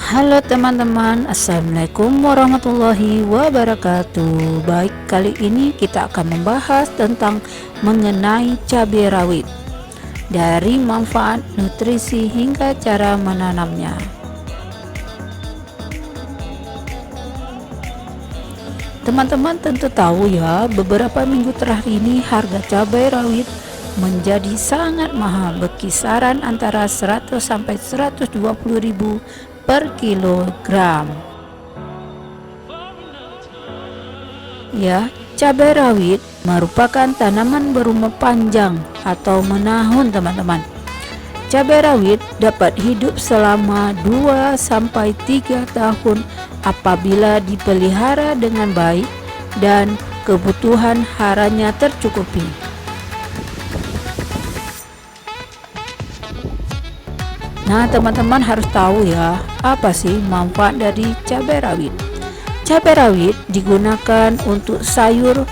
Halo teman-teman, assalamualaikum warahmatullahi wabarakatuh. Baik, kali ini kita akan membahas tentang mengenai cabai rawit, dari manfaat, nutrisi hingga cara menanamnya. Teman-teman tentu tahu ya, beberapa minggu terakhir ini harga cabai rawit menjadi sangat mahal, berkisaran antara 100 sampai 120 ribu per kilogram. Ya, cabai rawit merupakan tanaman berumur panjang atau menahun teman-teman. Cabai rawit dapat hidup selama 2 sampai 3 tahun apabila dipelihara dengan baik dan kebutuhan haranya tercukupi. Nah, teman-teman harus tahu ya, apa sih manfaat dari cabai rawit? Cabai rawit digunakan untuk sayur,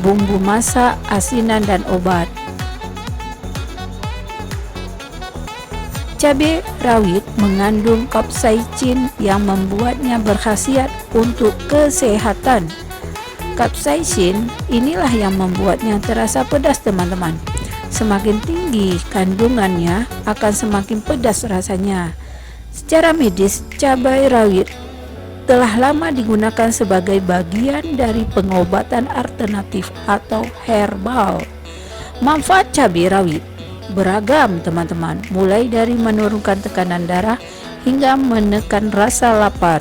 bumbu masak, asinan, dan obat. Cabai rawit mengandung kapsaicin yang membuatnya berkhasiat untuk kesehatan. Kapsaicin inilah yang membuatnya terasa pedas teman-teman. Semakin tinggi kandungannya akan semakin pedas rasanya. Secara medis, cabai rawit telah lama digunakan sebagai bagian dari pengobatan alternatif atau herbal. Manfaat cabai rawit beragam teman-teman, mulai dari menurunkan tekanan darah hingga menekan rasa lapar.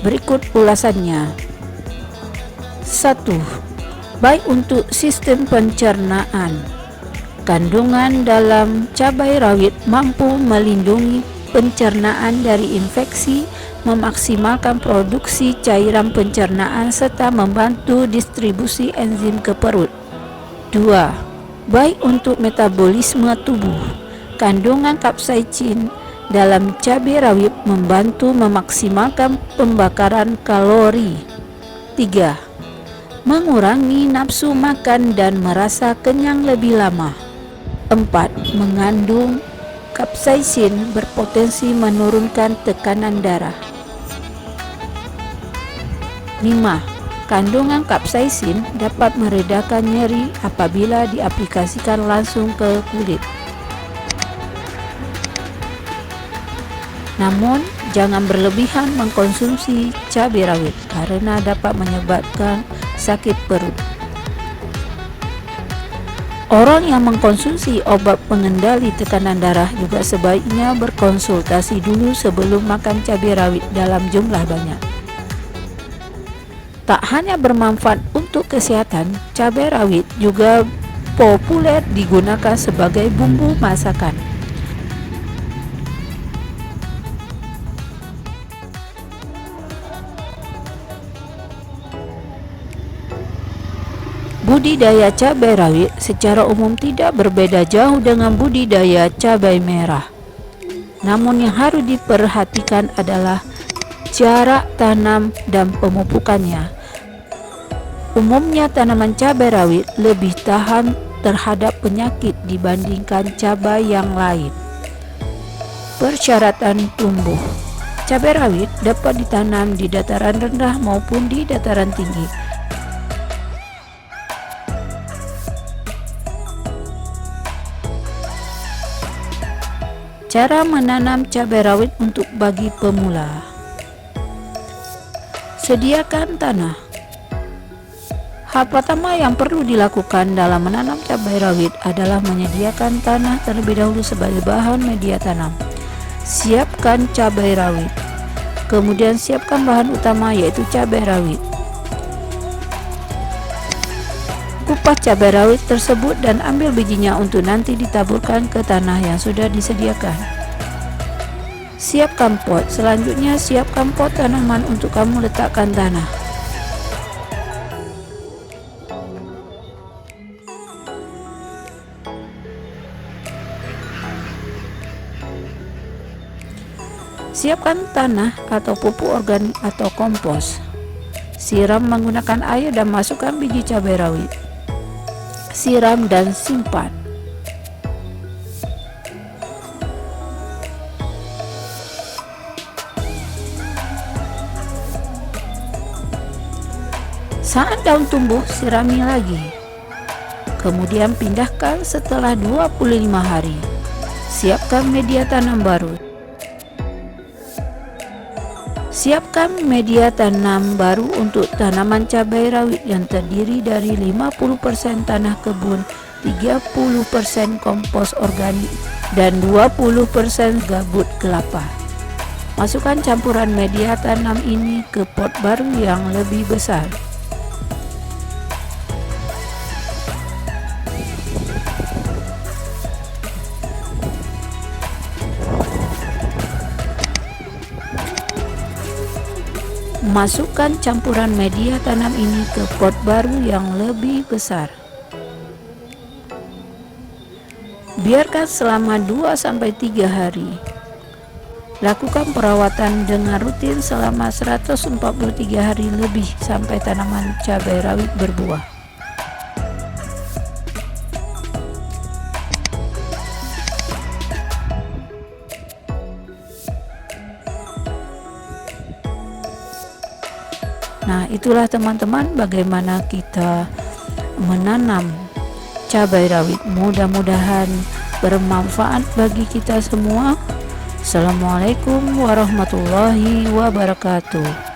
Berikut ulasannya. 1. Baik untuk sistem pencernaan. Kandungan dalam cabai rawit mampu melindungi pencernaan dari infeksi, memaksimalkan produksi cairan pencernaan, serta membantu distribusi enzim ke perut. 2. Baik untuk metabolisme tubuh. Kandungan kapsaicin dalam cabai rawit membantu memaksimalkan pembakaran kalori. 3. Mengurangi nafsu makan dan merasa kenyang lebih lama. 4. Mengandung kapsaicin berpotensi menurunkan tekanan darah. 5. Kandungan kapsaicin dapat meredakan nyeri apabila diaplikasikan langsung ke kulit. Namun, jangan berlebihan mengkonsumsi cabai rawit karena dapat menyebabkan sakit perut. Orang yang mengkonsumsi obat pengendali tekanan darah juga sebaiknya berkonsultasi dulu sebelum makan cabai rawit dalam jumlah banyak. Tak hanya bermanfaat untuk kesehatan, cabai rawit juga populer digunakan sebagai bumbu masakan. Budidaya cabai rawit secara umum tidak berbeda jauh dengan budidaya cabai merah. Namun yang harus diperhatikan adalah jarak tanam dan pemupukannya. Umumnya tanaman cabai rawit lebih tahan terhadap penyakit dibandingkan cabai yang lain. Persyaratan tumbuh. Cabai rawit dapat ditanam di dataran rendah maupun di dataran tinggi. Cara menanam cabai rawit untuk bagi pemula. Sediakan tanah. Hal pertama yang perlu dilakukan dalam menanam cabai rawit adalah menyediakan tanah terlebih dahulu sebagai bahan media tanam. Siapkan cabai rawit. Kemudian siapkan bahan utama yaitu cabai rawit. Kupas cabai rawit tersebut dan ambil bijinya untuk nanti ditaburkan ke tanah yang sudah disediakan. Siapkan pot. Selanjutnya siapkan pot tanaman untuk kamu letakkan tanah. Siapkan tanah atau pupuk organik atau kompos. Siram menggunakan air dan masukkan biji cabai rawit. Siram dan simpan. Saat daun tumbuh, sirami lagi. Kemudian pindahkan setelah 25 hari. Siapkan media tanam baru. Siapkan media tanam baru untuk tanaman cabai rawit yang terdiri dari 50% tanah kebun, 30% kompos organik, dan 20% gabut kelapa. Masukkan campuran media tanam ini ke pot baru yang lebih besar. Masukkan campuran media tanam ini ke pot baru yang lebih besar. Biarkan selama 2-3 hari. Lakukan perawatan dengan rutin selama 143 hari lebih sampai tanaman cabai rawit berbuah. Nah, itulah teman-teman bagaimana kita menanam cabai rawit. Mudah-mudahan bermanfaat bagi kita semua. Assalamualaikum warahmatullahi wabarakatuh.